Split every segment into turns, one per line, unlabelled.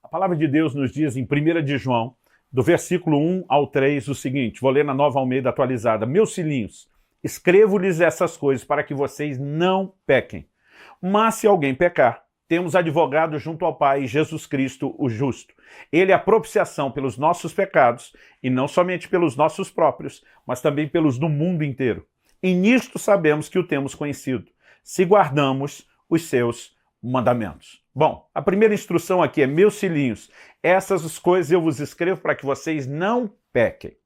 A palavra de Deus nos diz em 1 de João, do versículo 1 ao 3, o seguinte, vou ler na Nova Almeida atualizada. Meus filhinhos, escrevo-lhes essas coisas para que vocês não pequem. Mas se alguém pecar, temos advogado junto ao Pai, Jesus Cristo, o justo. Ele é a propiciação pelos nossos pecados, e não somente pelos nossos próprios, mas também pelos do mundo inteiro. E nisto sabemos que o temos conhecido, se guardamos os seus mandamentos. Bom, a primeira instrução aqui é, meus filhinhos, essas coisas eu vos escrevo para que vocês não pequem.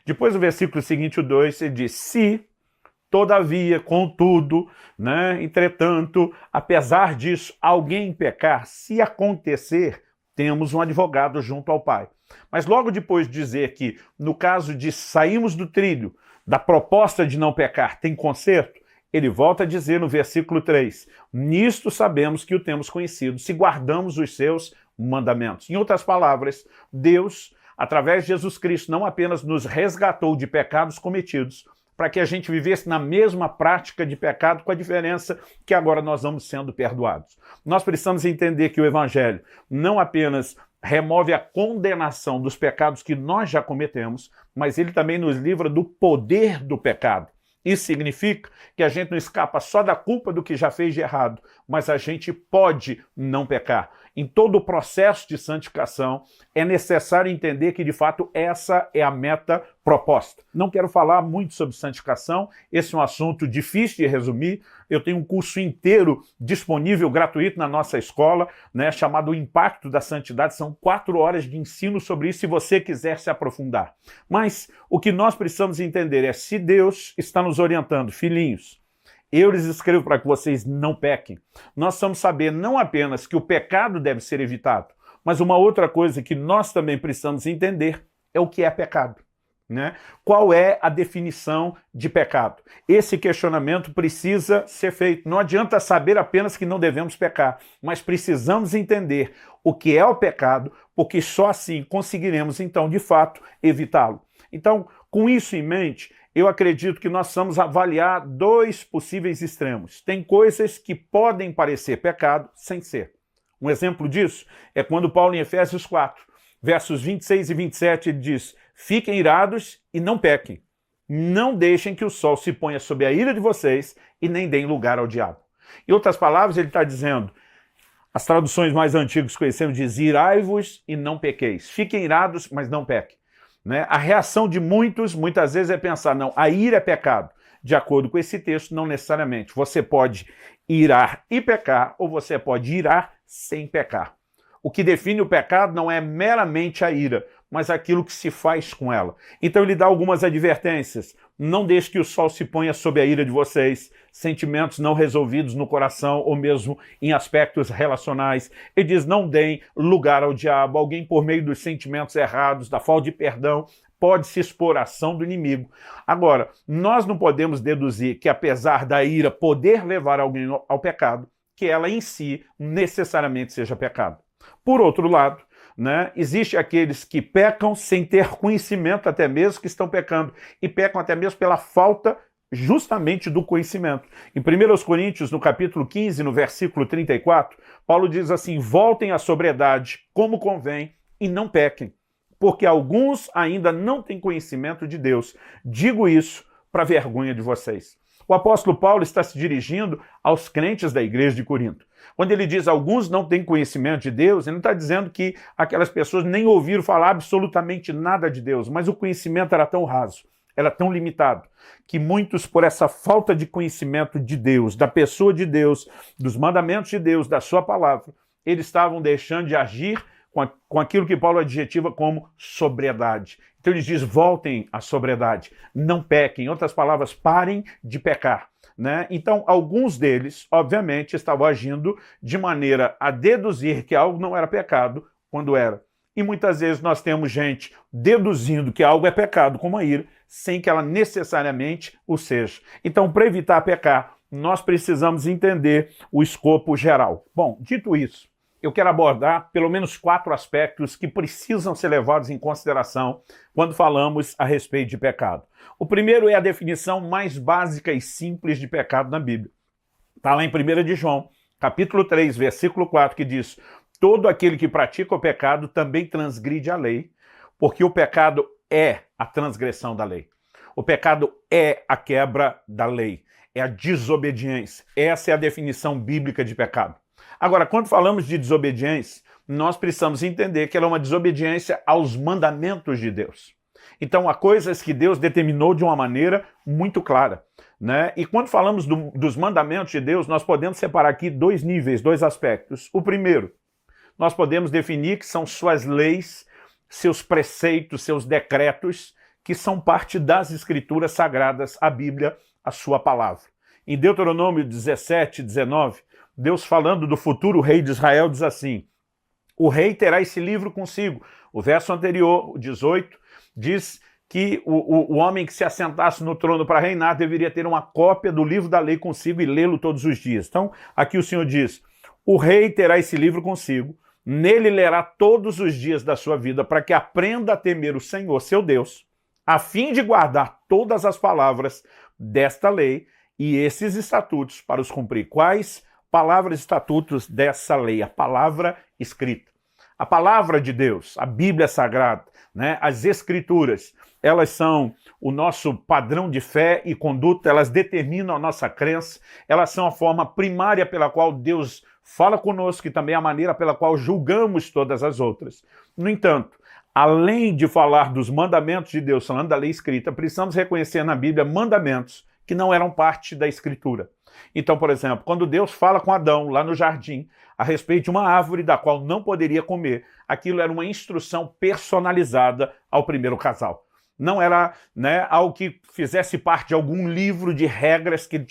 Depois, o versículo seguinte, o 2, ele diz, se, todavia, contudo, entretanto, apesar disso, alguém pecar, se acontecer, temos um advogado junto ao Pai. Mas logo depois de dizer que, no caso de sairmos do trilho, da proposta de não pecar, tem conserto, ele volta a dizer no versículo 3, nisto sabemos que o temos conhecido, se guardamos os seus mandamentos. Em outras palavras, Deus, através de Jesus Cristo, não apenas nos resgatou de pecados cometidos, para que a gente vivesse na mesma prática de pecado, com a diferença que agora nós vamos sendo perdoados. Nós precisamos entender que o Evangelho não apenas remove a condenação dos pecados que nós já cometemos, mas ele também nos livra do poder do pecado. Isso significa que a gente não escapa só da culpa do que já fez de errado, mas a gente pode não pecar. Em todo o processo de santificação, é necessário entender que, de fato, essa é a meta proposta. Não quero falar muito sobre santificação, esse é um assunto difícil de resumir. Eu tenho um curso inteiro disponível, gratuito, na nossa escola, chamado O Impacto da Santidade. São 4 horas de ensino sobre isso, se você quiser se aprofundar. Mas o que nós precisamos entender é, se Deus está nos orientando, filhinhos, eu lhes escrevo para que vocês não pequem. Nós precisamos saber não apenas que o pecado deve ser evitado, mas uma outra coisa que nós também precisamos entender é o que é pecado. Qual é a definição de pecado? Esse questionamento precisa ser feito. Não adianta saber apenas que não devemos pecar, mas precisamos entender o que é o pecado, porque só assim conseguiremos, então, de fato, evitá-lo. Então, com isso em mente, eu acredito que nós vamos avaliar 2 possíveis extremos. Tem coisas que podem parecer pecado sem ser. Um exemplo disso é quando Paulo, em Efésios 4, versos 26 e 27, ele diz, fiquem irados e não pequem. Não deixem que o sol se ponha sob a ira de vocês e nem deem lugar ao diabo. Em outras palavras, ele está dizendo, as traduções mais antigas que conhecemos dizem, irai-vos e não pequeis. Fiquem irados, mas não pequem. A reação de muitos, muitas vezes, é pensar, não, a ira é pecado. De acordo com esse texto, não necessariamente. Você pode irar e pecar, ou você pode irar sem pecar. O que define o pecado não é meramente a ira, mas aquilo que se faz com ela. Então ele dá algumas advertências. Não deixe que o sol se ponha sob a ira de vocês, sentimentos não resolvidos no coração ou mesmo em aspectos relacionais. Ele diz, não deem lugar ao diabo. Alguém, por meio dos sentimentos errados, da falta de perdão, pode se expor à ação do inimigo. Agora, nós não podemos deduzir que, apesar da ira poder levar alguém ao pecado, que ela em si necessariamente seja pecado. Por outro lado, existe aqueles que pecam sem ter conhecimento até mesmo que estão pecando, e pecam até mesmo pela falta justamente do conhecimento. Em 1 Coríntios, no capítulo 15, no versículo 34, Paulo diz assim, voltem à sobriedade como convém e não pequem, porque alguns ainda não têm conhecimento de Deus. Digo isso para vergonha de vocês. O apóstolo Paulo está se dirigindo aos crentes da igreja de Corinto. Quando ele diz alguns não têm conhecimento de Deus, ele não está dizendo que aquelas pessoas nem ouviram falar absolutamente nada de Deus, mas o conhecimento era tão raso, era tão limitado, que muitos, por essa falta de conhecimento de Deus, da pessoa de Deus, dos mandamentos de Deus, da sua palavra, eles estavam deixando de agir com aquilo que Paulo adjetiva como sobriedade. Então ele diz, voltem à sobriedade, não pequem. Em outras palavras, parem de pecar. Então, alguns deles, obviamente, estavam agindo de maneira a deduzir que algo não era pecado, quando era. E muitas vezes nós temos gente deduzindo que algo é pecado, como a ira, sem que ela necessariamente o seja. Então, para evitar pecar, nós precisamos entender o escopo geral. Bom, dito isso, eu quero abordar pelo menos 4 aspectos que precisam ser levados em consideração quando falamos a respeito de pecado. O primeiro é a definição mais básica e simples de pecado na Bíblia. Está lá em 1 de João, capítulo 3, versículo 4, que diz, todo aquele que pratica o pecado também transgride a lei, porque o pecado é a transgressão da lei. O pecado é a quebra da lei, é a desobediência. Essa é a definição bíblica de pecado. Agora, quando falamos de desobediência, nós precisamos entender que ela é uma desobediência aos mandamentos de Deus. Então, há coisas que Deus determinou de uma maneira muito clara, né? E quando falamos dos mandamentos de Deus, nós podemos separar aqui dois níveis, dois aspectos. O primeiro, nós podemos definir que são suas leis, seus preceitos, seus decretos, que são parte das Escrituras Sagradas, a Bíblia, a sua palavra. Em Deuteronômio 17, 19, Deus falando do futuro rei de Israel diz assim: o rei terá esse livro consigo. O verso anterior, o 18, diz que o homem que se assentasse no trono para reinar deveria ter uma cópia do livro da lei consigo e lê-lo todos os dias. Então, aqui o Senhor diz: o rei terá esse livro consigo, nele lerá todos os dias da sua vida, para que aprenda a temer o Senhor, seu Deus, a fim de guardar todas as palavras desta lei e esses estatutos para os cumprir. Quais palavras e estatutos dessa lei? A palavra escrita. A palavra de Deus, a Bíblia Sagrada, né? As Escrituras, elas são o nosso padrão de fé e conduta, elas determinam a nossa crença, elas são a forma primária pela qual Deus fala conosco e também a maneira pela qual julgamos todas as outras. No entanto, além de falar dos mandamentos de Deus, falando da lei escrita, precisamos reconhecer na Bíblia mandamentos que não eram parte da Escritura. Então, por exemplo, quando Deus fala com Adão, lá no jardim, a respeito de uma árvore da qual não poderia comer, aquilo era uma instrução personalizada ao primeiro casal. Não era, né, algo que fizesse parte de algum livro de regras que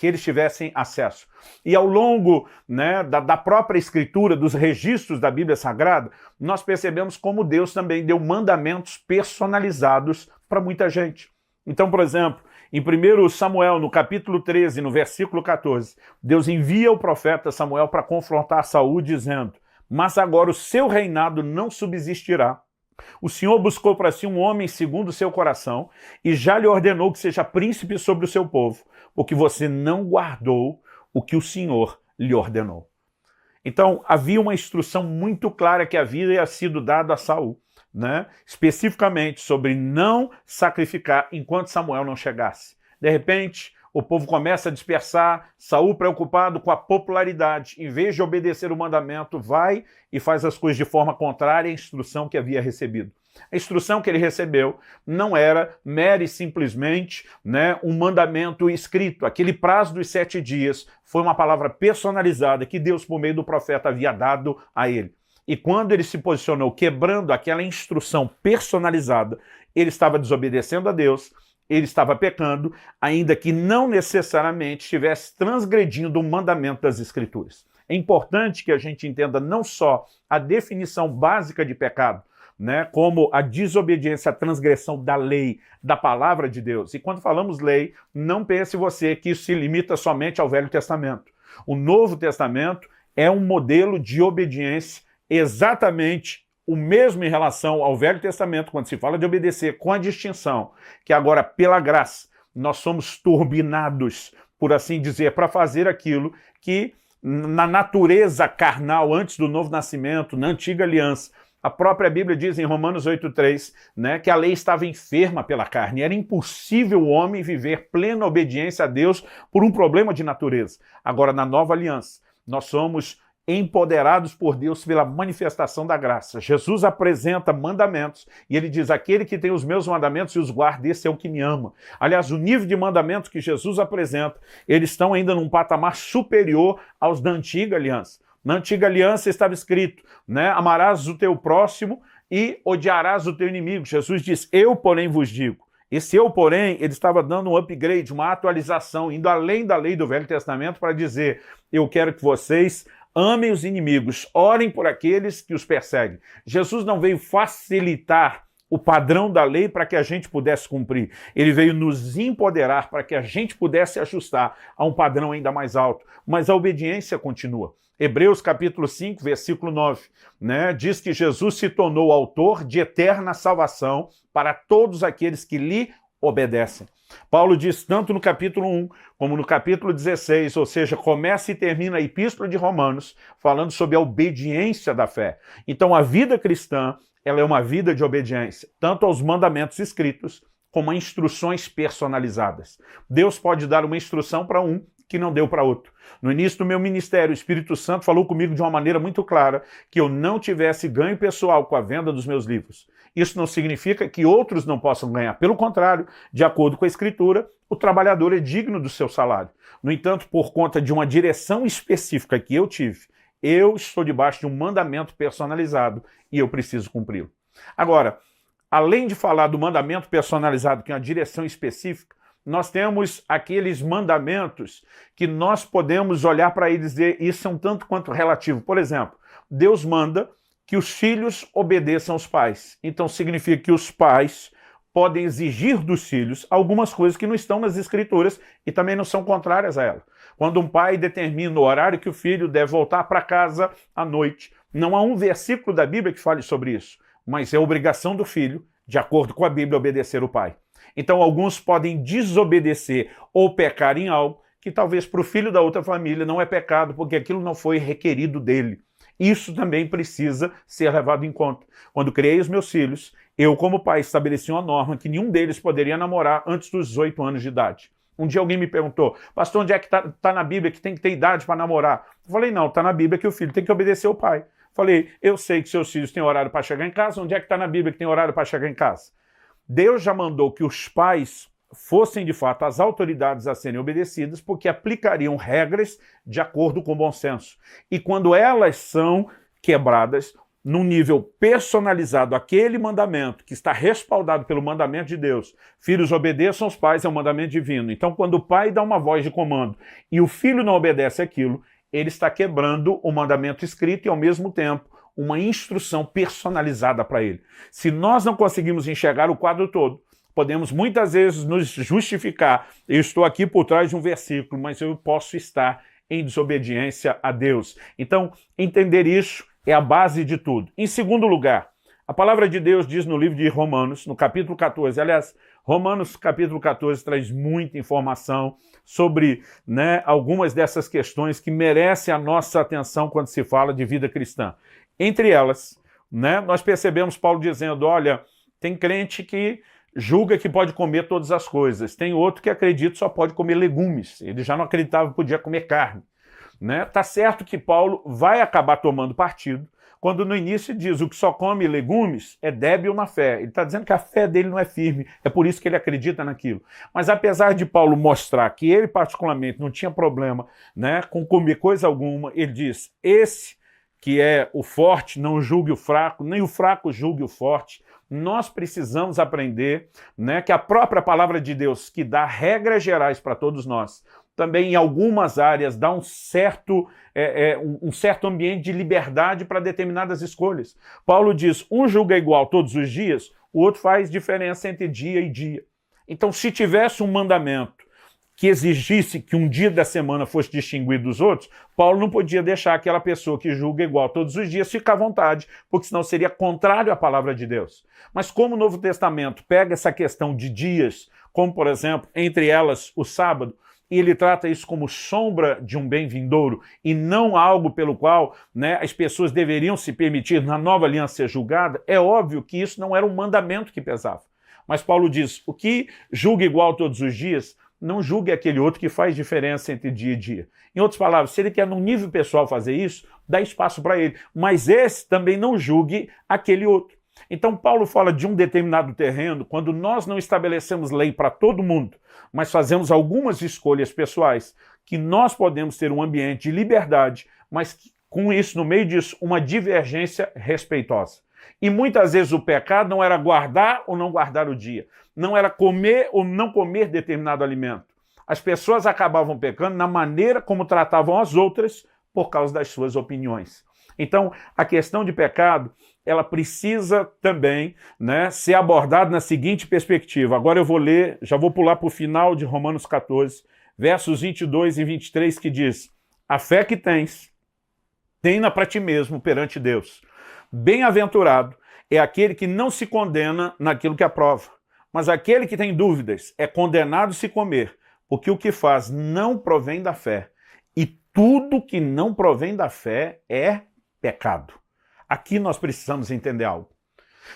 eles tivessem acesso. E ao longo, né, da própria Escritura, dos registros da Bíblia Sagrada, nós percebemos como Deus também deu mandamentos personalizados para muita gente. Então, por exemplo, em 1 Samuel, no capítulo 13, no versículo 14, Deus envia o profeta Samuel para confrontar Saul, dizendo: mas agora o seu reinado não subsistirá. O Senhor buscou para si um homem segundo o seu coração e já lhe ordenou que seja príncipe sobre o seu povo, porque você não guardou o que o Senhor lhe ordenou. Então, havia uma instrução muito clara que havia sido dada a Saul, né? Especificamente sobre não sacrificar enquanto Samuel não chegasse. De repente, o povo começa a dispersar, Saul, preocupado com a popularidade, em vez de obedecer o mandamento, vai e faz as coisas de forma contrária à instrução que havia recebido. A instrução que ele recebeu não era mera e simplesmente, né, um mandamento escrito. Aquele prazo dos 7 dias foi uma palavra personalizada que Deus, por meio do profeta, havia dado a ele. E quando ele se posicionou quebrando aquela instrução personalizada, ele estava desobedecendo a Deus, ele estava pecando, ainda que não necessariamente estivesse transgredindo o mandamento das Escrituras. É importante que a gente entenda não só a definição básica de pecado, né, como a desobediência, a transgressão da lei, da palavra de Deus. E quando falamos lei, não pense você que isso se limita somente ao Velho Testamento. O Novo Testamento é um modelo de obediência exatamente o mesmo em relação ao Velho Testamento, quando se fala de obedecer, com a distinção que agora, pela graça, nós somos turbinados, por assim dizer, para fazer aquilo que na natureza carnal, antes do novo nascimento, na antiga aliança, a própria Bíblia diz em Romanos 8,3, né, que a lei estava enferma pela carne. Era impossível o homem viver plena obediência a Deus por um problema de natureza. Agora, na nova aliança, nós somos empoderados por Deus pela manifestação da graça. Jesus apresenta mandamentos e ele diz: aquele que tem os meus mandamentos e os guarda, esse é o que me ama. Aliás, o nível de mandamentos que Jesus apresenta, eles estão ainda num patamar superior aos da antiga aliança. Na antiga aliança estava escrito, né, amarás o teu próximo e odiarás o teu inimigo. Jesus diz: eu, porém, vos digo. Esse eu, porém, ele estava dando um upgrade, uma atualização, indo além da lei do Velho Testamento para dizer: eu quero que vocês amem os inimigos, orem por aqueles que os perseguem. Jesus não veio facilitar o padrão da lei para que a gente pudesse cumprir. Ele veio nos empoderar para que a gente pudesse ajustar a um padrão ainda mais alto. Mas a obediência continua. Hebreus capítulo 5, versículo 9, né, diz que Jesus se tornou autor de eterna salvação para todos aqueles que lhe obedecem. Paulo diz tanto no capítulo 1 como no capítulo 16, ou seja, começa e termina a Epístola de Romanos falando sobre a obediência da fé. Então a vida cristã, ela é uma vida de obediência, tanto aos mandamentos escritos como a instruções personalizadas. Deus pode dar uma instrução para um que não deu para outro. No início do meu ministério, o Espírito Santo falou comigo de uma maneira muito clara que eu não tivesse ganho pessoal com a venda dos meus livros. Isso não significa que outros não possam ganhar. Pelo contrário, de acordo com a Escritura, o trabalhador é digno do seu salário. No entanto, por conta de uma direção específica que eu tive, eu estou debaixo de um mandamento personalizado e eu preciso cumpri-lo. Agora, além de falar do mandamento personalizado, que é uma direção específica, nós temos aqueles mandamentos que nós podemos olhar para eles e dizer isso é um tanto quanto relativo. Por exemplo, Deus manda que os filhos obedeçam aos pais. Então significa que os pais podem exigir dos filhos algumas coisas que não estão nas Escrituras e também não são contrárias a ela. Quando um pai determina o horário que o filho deve voltar para casa à noite, não há um versículo da Bíblia que fale sobre isso, mas é obrigação do filho, de acordo com a Bíblia, obedecer o pai. Então alguns podem desobedecer ou pecar em algo que talvez para o filho da outra família não é pecado, porque aquilo não foi requerido dele. Isso também precisa ser levado em conta. Quando criei os meus filhos, eu como pai estabeleci uma norma que nenhum deles poderia namorar antes dos 18 anos de idade. Um dia alguém me perguntou, pastor, onde é que está na Bíblia que tem que ter idade para namorar? Eu falei, não, está na Bíblia que o filho tem que obedecer ao pai. Falei, eu sei que seus filhos têm horário para chegar em casa, onde é que está na Bíblia que tem horário para chegar em casa? Deus já mandou que os pais fossem, de fato, as autoridades a serem obedecidas, porque aplicariam regras de acordo com o bom senso. E quando elas são quebradas, num nível personalizado, aquele mandamento que está respaldado pelo mandamento de Deus, filhos obedeçam aos pais, é um mandamento divino. Então, quando o pai dá uma voz de comando e o filho não obedece aquilo, ele está quebrando o mandamento escrito e, ao mesmo tempo, uma instrução personalizada para ele. Se nós não conseguimos enxergar o quadro todo, podemos muitas vezes nos justificar. Eu estou aqui por trás de um versículo, mas eu posso estar em desobediência a Deus. Então, entender isso é a base de tudo. Em segundo lugar, a palavra de Deus diz no livro de Romanos, no capítulo 14, aliás, Romanos capítulo 14 traz muita informação sobre algumas dessas questões que merecem a nossa atenção quando se fala de vida cristã. Entre elas, nós percebemos Paulo dizendo, olha, tem crente que julga que pode comer todas as coisas, tem outro que acredita que só pode comer legumes, ele já não acreditava que podia comer carne. Tá certo que Paulo vai acabar tomando partido, quando no início diz o que só come legumes é débil na fé. Ele está dizendo que a fé dele não é firme, é por isso que ele acredita naquilo. Mas apesar de Paulo mostrar que ele particularmente não tinha problema com comer coisa alguma, ele diz, esse que é o forte não julgue o fraco, nem o fraco julgue o forte. Nós precisamos aprender que a própria palavra de Deus, que dá regras gerais para todos nós, também em algumas áreas dá um certo ambiente de liberdade para determinadas escolhas. Paulo diz, um julga igual todos os dias, o outro faz diferença entre dia e dia. Então, se tivesse um mandamento que exigisse que um dia da semana fosse distinguido dos outros, Paulo não podia deixar aquela pessoa que julga igual todos os dias ficar à vontade, porque senão seria contrário à palavra de Deus. Mas como o Novo Testamento pega essa questão de dias, como por exemplo, entre elas o sábado, e ele trata isso como sombra de um bem vindouro e não algo pelo qual as pessoas deveriam se permitir na nova aliança ser julgada, é óbvio que isso não era um mandamento que pesava. Mas Paulo diz, o que julga igual todos os dias, não julgue aquele outro que faz diferença entre dia e dia. Em outras palavras, se ele quer no nível pessoal fazer isso, dá espaço para ele. Mas esse também não julgue aquele outro. Então Paulo fala de um determinado terreno, quando nós não estabelecemos lei para todo mundo, mas fazemos algumas escolhas pessoais, que nós podemos ter um ambiente de liberdade, mas com isso, no meio disso, uma divergência respeitosa. E muitas vezes o pecado não era guardar ou não guardar o dia, não era comer ou não comer determinado alimento. As pessoas acabavam pecando na maneira como tratavam as outras por causa das suas opiniões. Então, a questão de pecado, ela precisa também ser abordada na seguinte perspectiva. Agora eu vou ler, já vou pular para o final de Romanos 14, versos 22 e 23, que diz, a fé que tens, tenha para ti mesmo perante Deus. Bem-aventurado é aquele que não se condena naquilo que aprova, Mas aquele que tem dúvidas é condenado se comer, porque o que faz não provém da fé. E tudo que não provém da fé é pecado. Aqui nós precisamos entender algo.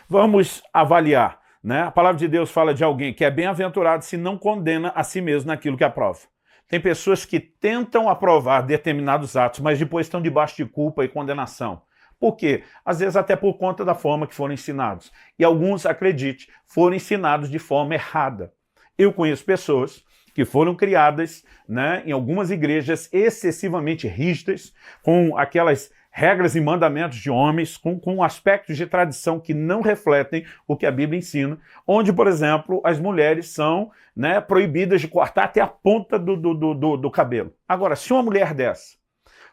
Vamos avaliar, né? A palavra de Deus fala de alguém que é bem-aventurado se não condena a si mesmo naquilo que aprova. Tem pessoas que tentam aprovar determinados atos, mas depois estão debaixo de culpa e condenação. Por quê? Às vezes até por conta da forma que foram ensinados. E alguns, acredite, foram ensinados de forma errada. Eu conheço pessoas que foram criadas, né, em algumas igrejas excessivamente rígidas, com aquelas regras e mandamentos de homens, com aspectos de tradição que não refletem o que a Bíblia ensina, onde, por exemplo, as mulheres são, né, proibidas de cortar até a ponta do cabelo. Agora, se uma mulher dessa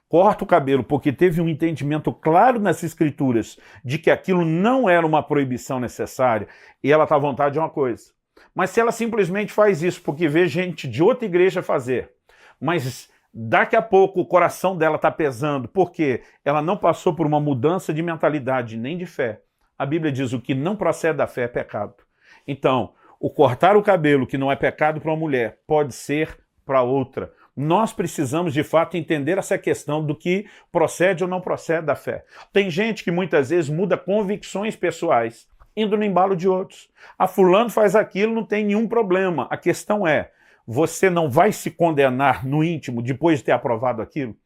corta o cabelo porque teve um entendimento claro nas escrituras de que aquilo não era uma proibição necessária, e ela está à vontade de uma coisa. Mas se ela simplesmente faz isso porque vê gente de outra igreja fazer, mas daqui a pouco o coração dela está pesando porque ela não passou por uma mudança de mentalidade nem de fé, a Bíblia diz o que não procede da fé é pecado. Então, o cortar o cabelo, que não é pecado para uma mulher, pode ser para outra. Nós precisamos, de fato, entender essa questão do que procede ou não procede da fé. Tem gente que muitas vezes muda convicções pessoais, indo no embalo de outros. Ah, fulano faz aquilo, não tem nenhum problema. A questão é, você não vai se condenar no íntimo depois de ter aprovado aquilo?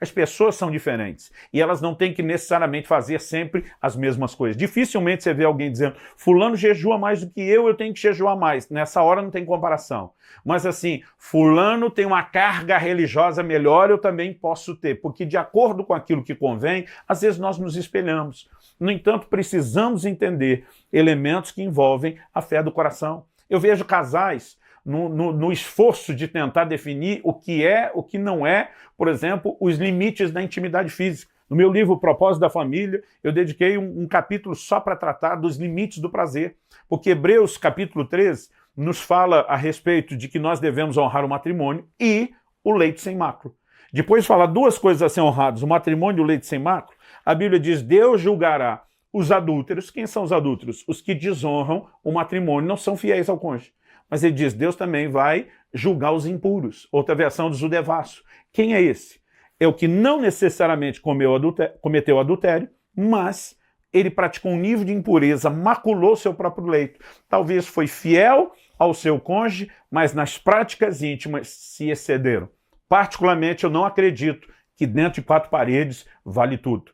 As pessoas são diferentes e elas não têm que necessariamente fazer sempre as mesmas coisas. Dificilmente você vê alguém dizendo, fulano jejua mais do que eu tenho que jejuar mais. Nessa hora não tem comparação. Mas assim, fulano tem uma carga religiosa melhor, eu também posso ter, porque de acordo com aquilo que convém, às vezes nós nos espelhamos. No entanto, precisamos entender elementos que envolvem a fé do coração. Eu vejo casais no esforço de tentar definir o que é, o que não é, por exemplo, os limites da intimidade física. No meu livro O Propósito da Família, eu dediquei um capítulo só para tratar dos limites do prazer, porque Hebreus capítulo 13 nos fala a respeito de que nós devemos honrar o matrimônio e o leito sem mácula. Depois de falar duas coisas a ser honradas, o matrimônio e o leito sem mácula, a Bíblia diz, Deus julgará os adúlteros. Quem são os adúlteros? Os que desonram o matrimônio, não são fiéis ao cônjuge. Mas ele diz, Deus também vai julgar os impuros. Outra versão diz o devasso. Quem é esse? É o que não necessariamente cometeu adultério, mas ele praticou um nível de impureza, maculou seu próprio leito. Talvez foi fiel ao seu cônjuge, mas nas práticas íntimas se excederam. Particularmente, eu não acredito que dentro de quatro paredes vale tudo.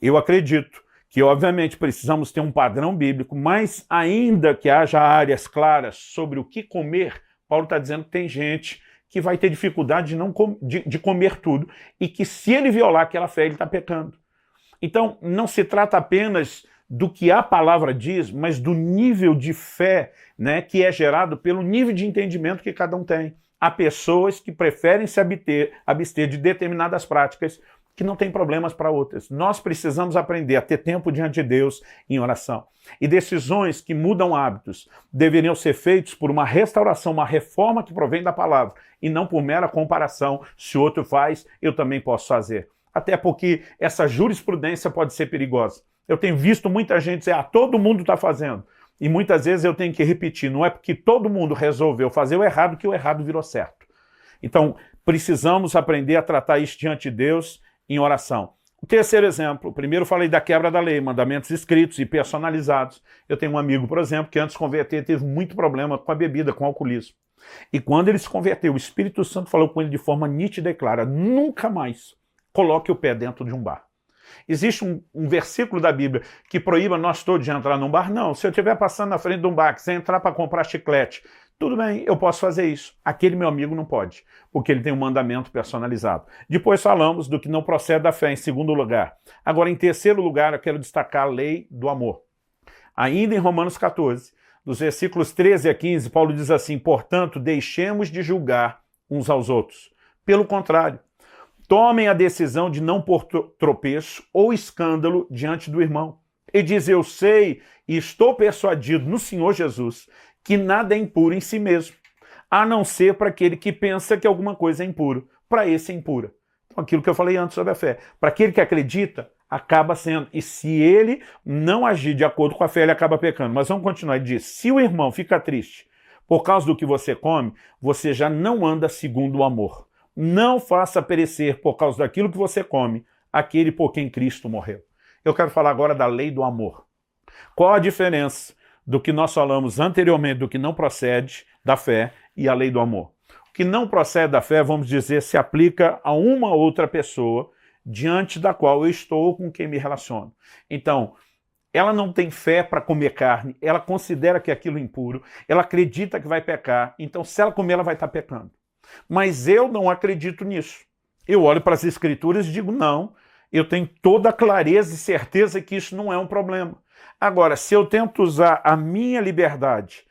Eu acredito que, obviamente, precisamos ter um padrão bíblico, mas ainda que haja áreas claras sobre o que comer, Paulo está dizendo que tem gente que vai ter dificuldade de comer tudo e que, se ele violar aquela fé, ele está pecando. Então, não se trata apenas do que a palavra diz, mas do nível de fé, né, que é gerado pelo nível de entendimento que cada um tem. Há pessoas que preferem se abster de determinadas práticas que não tem problemas para outras. Nós precisamos aprender a ter tempo diante de Deus em oração. E decisões que mudam hábitos deveriam ser feitas por uma restauração, uma reforma que provém da palavra, e não por mera comparação. Se o outro faz, eu também posso fazer. Até porque essa jurisprudência pode ser perigosa. Eu tenho visto muita gente dizer, todo mundo está fazendo. E muitas vezes eu tenho que repetir, não é porque todo mundo resolveu fazer o errado que o errado virou certo. Então, precisamos aprender a tratar isso diante de Deus em oração. O terceiro exemplo, primeiro falei da quebra da lei, mandamentos escritos e personalizados. Eu tenho um amigo, por exemplo, que antes de converter teve muito problema com a bebida, com o alcoolismo. E quando ele se converteu, o Espírito Santo falou com ele de forma nítida e clara, nunca mais coloque o pé dentro de um bar. Existe um versículo da Bíblia que proíba nós todos de entrar num bar? Não. Se eu estiver passando na frente de um bar, que você entrar para comprar chiclete, tudo bem, eu posso fazer isso. Aquele meu amigo não pode, porque ele tem um mandamento personalizado. Depois falamos do que não procede da fé, em segundo lugar. Agora, em terceiro lugar, eu quero destacar a lei do amor. Ainda em Romanos 14, dos versículos 13 a 15, Paulo diz assim, portanto, deixemos de julgar uns aos outros. Pelo contrário, tomem a decisão de não pôr tropeço ou escândalo diante do irmão. Ele diz, eu sei e estou persuadido no Senhor Jesus que nada é impuro em si mesmo, a não ser para aquele que pensa que alguma coisa é impuro. Para esse é impura. Então, aquilo que eu falei antes sobre a fé. Para aquele que acredita, Acaba sendo. E se ele não agir de acordo com a fé, ele acaba pecando. Mas vamos continuar. Ele diz, se o irmão fica triste por causa do que você come, você já não anda segundo o amor. Não faça perecer por causa daquilo que você come aquele por quem Cristo morreu. Eu quero falar agora da lei do amor. Qual a diferença do que nós falamos anteriormente, do que não procede da fé e a lei do amor? O que não procede da fé, vamos dizer, se aplica a uma outra pessoa diante da qual eu estou com quem me relaciono. Então, ela não tem fé para comer carne, ela considera que aquilo é impuro, ela acredita que vai pecar, então se ela comer, ela vai estar pecando. Mas eu não acredito nisso. Eu olho para as Escrituras e digo, não, eu tenho toda a clareza e certeza que isso não é um problema. Agora, se eu tento usar a minha liberdade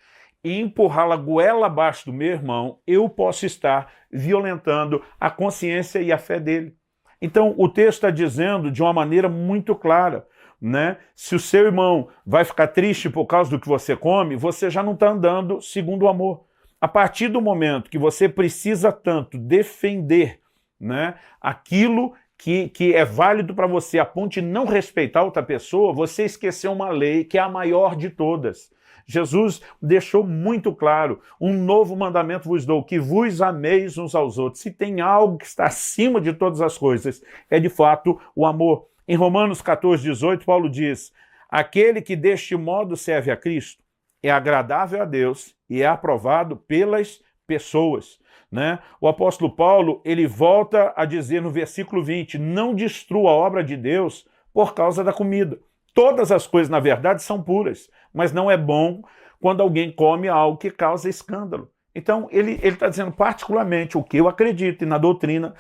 e empurrá-la goela abaixo do meu irmão, eu posso estar violentando a consciência e a fé dele. Então, o texto está dizendo de uma maneira muito clara, né? Se o seu irmão vai ficar triste por causa do que você come, você já não está andando segundo o amor. A partir do momento que você precisa tanto defender, né, aquilo que é válido para você, a ponto de não respeitar outra pessoa, você esqueceu uma lei que é a maior de todas. Jesus deixou muito claro, um novo mandamento vos dou, que vos ameis uns aos outros. Se tem algo que está acima de todas as coisas, é de fato o amor. Em Romanos 14:18, Paulo diz, aquele que deste modo serve a Cristo é agradável a Deus e é aprovado pelas pessoas. Né? O apóstolo Paulo, ele volta a dizer no versículo 20, não destrua a obra de Deus por causa da comida. Todas as coisas, na verdade, são puras, mas não é bom quando alguém come algo que causa escândalo. Então, ele está dizendo particularmente o que eu acredito, e na doutrina,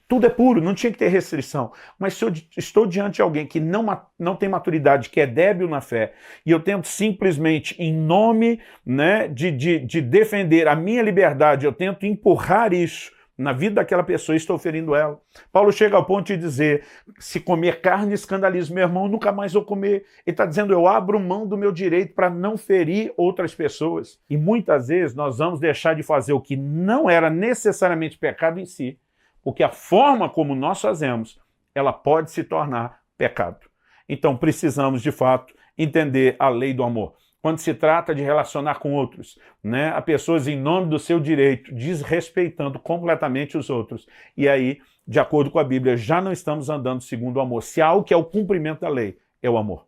tudo é puro, não tinha que ter restrição. Mas se eu estou diante de alguém que não tem maturidade, que é débil na fé, e eu tento simplesmente, em nome, né, de defender a minha liberdade, eu tento empurrar isso na vida daquela pessoa, estou ferindo ela. Paulo chega ao ponto de dizer, se comer carne escandaliza meu irmão, nunca mais vou comer. Ele está dizendo, eu abro mão do meu direito para não ferir outras pessoas. E muitas vezes nós vamos deixar de fazer o que não era necessariamente pecado em si, porque a forma como nós fazemos, ela pode se tornar pecado. Então precisamos, de fato, entender a lei do amor. Quando se trata de relacionar com outros, né, a pessoas em nome do seu direito, desrespeitando completamente os outros. E aí, de acordo com a Bíblia, já não estamos andando segundo o amor. Se há algo que é o cumprimento da lei, é o amor.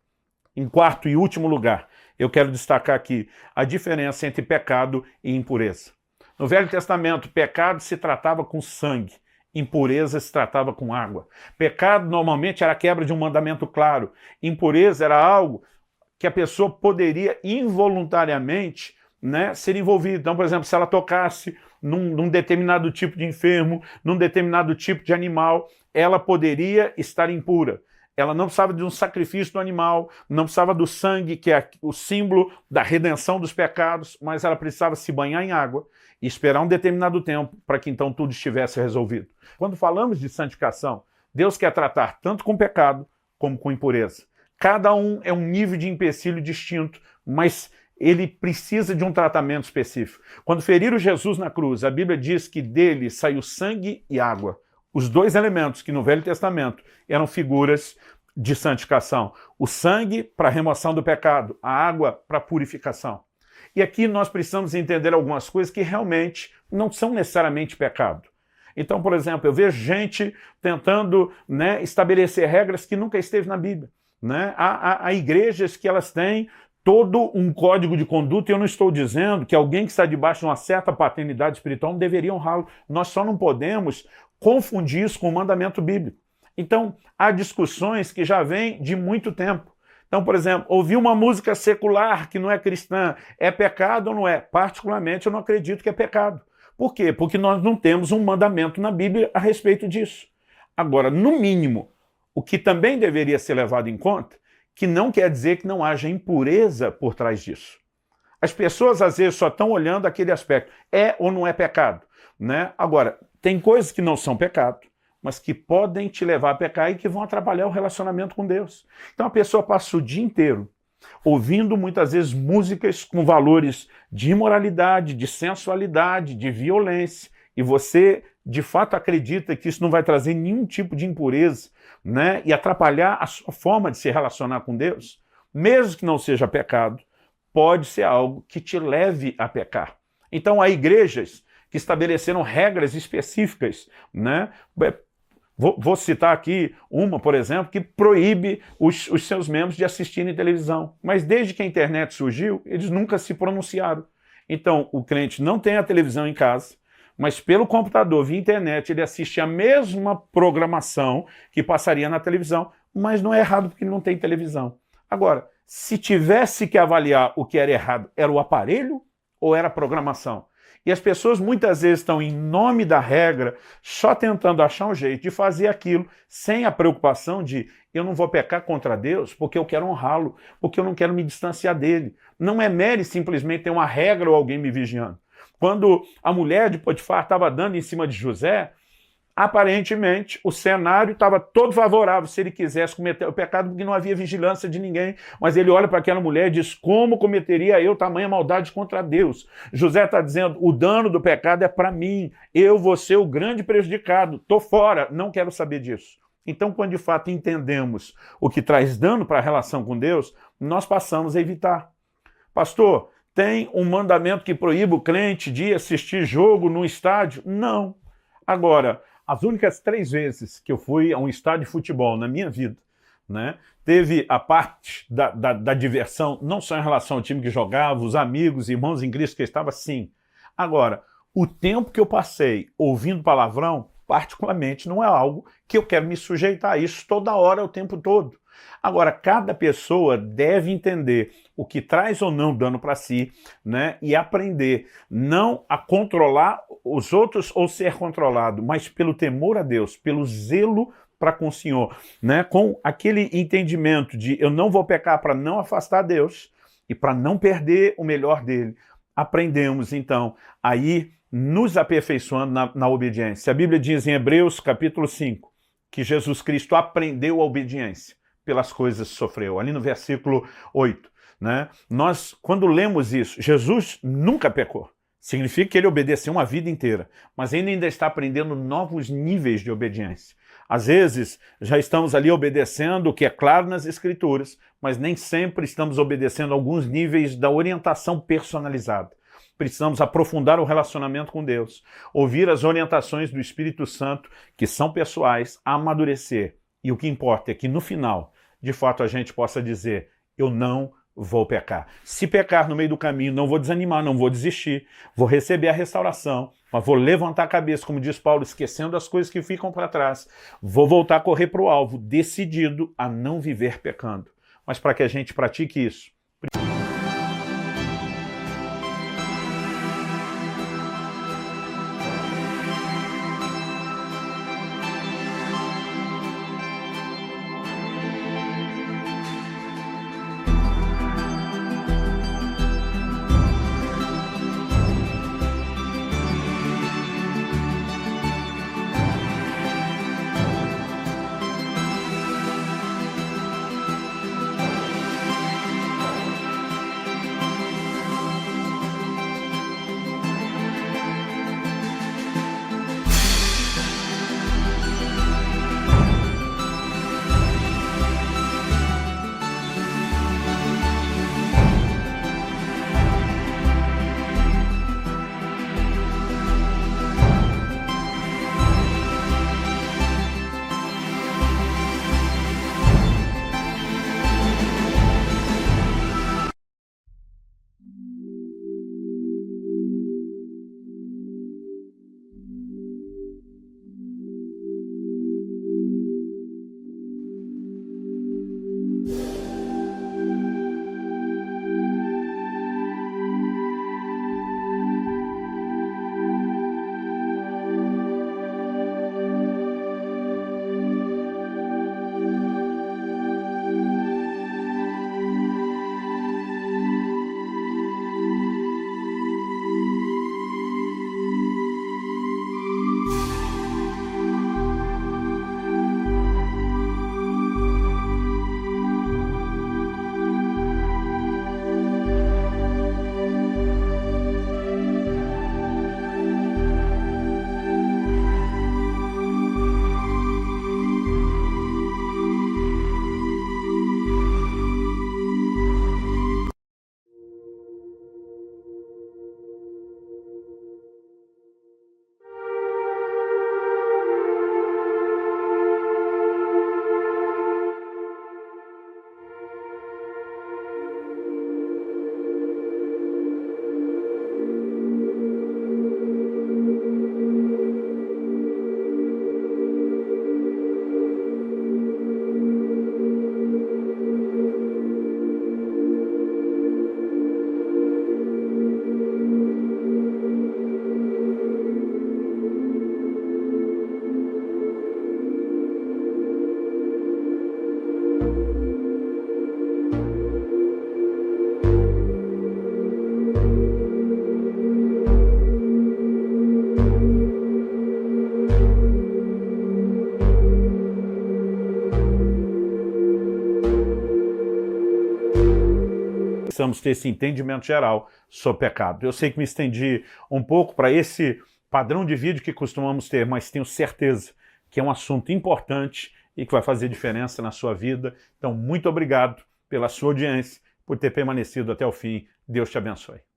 Em quarto e último lugar, eu quero destacar aqui a diferença entre pecado e impureza. No Velho Testamento, pecado se tratava com sangue. Impureza se tratava com água. Pecado normalmente era a quebra de um mandamento claro. Impureza era algo que a pessoa poderia involuntariamente, né, ser envolvida. Então, por exemplo, se ela tocasse num determinado tipo de enfermo, num determinado tipo de animal, ela poderia estar impura. Ela não precisava de um sacrifício do animal, não precisava do sangue, que é o símbolo da redenção dos pecados, mas ela precisava se banhar em água e esperar um determinado tempo para que então tudo estivesse resolvido. Quando falamos de santificação, Deus quer tratar tanto com pecado como com impureza. Cada um é um nível de empecilho distinto, mas ele precisa de um tratamento específico. Quando feriram Jesus na cruz, a Bíblia diz que dele saiu sangue e água. Os dois elementos que no Velho Testamento eram figuras de santificação. O sangue para a remoção do pecado, a água para a purificação. E aqui nós precisamos entender algumas coisas que realmente não são necessariamente pecado. Então, por exemplo, eu vejo gente tentando, né, estabelecer regras que nunca esteve na Bíblia. Né? Há igrejas que elas têm todo um código de conduta, e eu não estou dizendo que alguém que está debaixo de uma certa paternidade espiritual não deveria honrá-lo. Nós só não podemos confundir isso com o mandamento bíblico. Então, há discussões que já vêm de muito tempo. Então, por exemplo, ouvir uma música secular que não é cristã, é pecado ou não é? Particularmente, eu não acredito que é pecado. Por quê? Porque nós não temos um mandamento na Bíblia a respeito disso. Agora, no mínimo, o que também deveria ser levado em conta, que não quer dizer que não haja impureza por trás disso. As pessoas, às vezes, só estão olhando aquele aspecto. É ou não é pecado? Né? Agora, tem coisas que não são pecado, mas que podem te levar a pecar e que vão atrapalhar o relacionamento com Deus. Então a pessoa passa o dia inteiro ouvindo muitas vezes músicas com valores de imoralidade, de sensualidade, de violência, e você de fato acredita que isso não vai trazer nenhum tipo de impureza, né, e atrapalhar a sua forma de se relacionar com Deus, mesmo que não seja pecado, pode ser algo que te leve a pecar. Então há igrejas que estabeleceram regras específicas, né? Vou citar aqui uma, por exemplo, que proíbe os seus membros de assistirem televisão. Mas desde que a internet surgiu, eles nunca se pronunciaram. Então, o crente não tem a televisão em casa, mas pelo computador, via internet, ele assiste a mesma programação que passaria na televisão, mas não é errado porque ele não tem televisão. Agora, se tivesse que avaliar o que era errado, era o aparelho ou era a programação? E as pessoas muitas vezes estão, em nome da regra, só tentando achar um jeito de fazer aquilo sem a preocupação de eu não vou pecar contra Deus porque eu quero honrá-lo, porque eu não quero me distanciar dele. Não é mero e simplesmente ter uma regra ou alguém me vigiando. Quando a mulher de Potifar estava dando em cima de José, aparentemente o cenário estava todo favorável se ele quisesse cometer o pecado, porque não havia vigilância de ninguém. Mas ele olha para aquela mulher e diz: como cometeria eu tamanha maldade contra Deus? José está dizendo: o dano do pecado é para mim, eu vou ser o grande prejudicado, estou fora, não quero saber disso. Então, quando de fato entendemos o que traz dano para a relação com Deus, nós passamos a evitar. Pastor, tem um mandamento que proíbe o crente de assistir jogo no estádio? Não. Agora, as únicas 3 vezes que eu fui a um estádio de futebol na minha vida, né, teve a parte da diversão, não só em relação ao time que jogava, os amigos, irmãos em Cristo que estava, sim. Agora, o tempo que eu passei ouvindo palavrão, particularmente, não é algo que eu quero me sujeitar a isso toda hora, o tempo todo. Agora, cada pessoa deve entender o que traz ou não dano para si, né, e aprender não a controlar os outros ou ser controlado, mas pelo temor a Deus, pelo zelo para com o Senhor, né, com aquele entendimento de eu não vou pecar para não afastar Deus e para não perder o melhor dele. Aprendemos, então, a ir nos aperfeiçoando na obediência. A Bíblia diz em Hebreus, capítulo 5, que Jesus Cristo aprendeu a obediência pelas coisas que sofreu, ali no versículo 8. Né? Nós, quando lemos isso, Jesus nunca pecou. Significa que ele obedeceu uma vida inteira, mas ele ainda está aprendendo novos níveis de obediência. Às vezes, já estamos ali obedecendo o que é claro nas Escrituras, mas nem sempre estamos obedecendo alguns níveis da orientação personalizada. Precisamos aprofundar o relacionamento com Deus, ouvir as orientações do Espírito Santo, que são pessoais, amadurecer. E o que importa é que no final, de fato, a gente possa dizer: eu não vou pecar. Se pecar no meio do caminho, não vou desanimar, não vou desistir, vou receber a restauração, mas vou levantar a cabeça, como diz Paulo, esquecendo as coisas que ficam para trás. Vou voltar a correr para o alvo, decidido a não viver pecando. Mas para que a gente pratique isso, possamos ter esse entendimento geral sobre pecado. Eu sei que me estendi um pouco para esse padrão de vídeo que costumamos ter, mas tenho certeza que é um assunto importante e que vai fazer diferença na sua vida. Então, muito obrigado pela sua audiência, por ter permanecido até o fim. Deus te abençoe.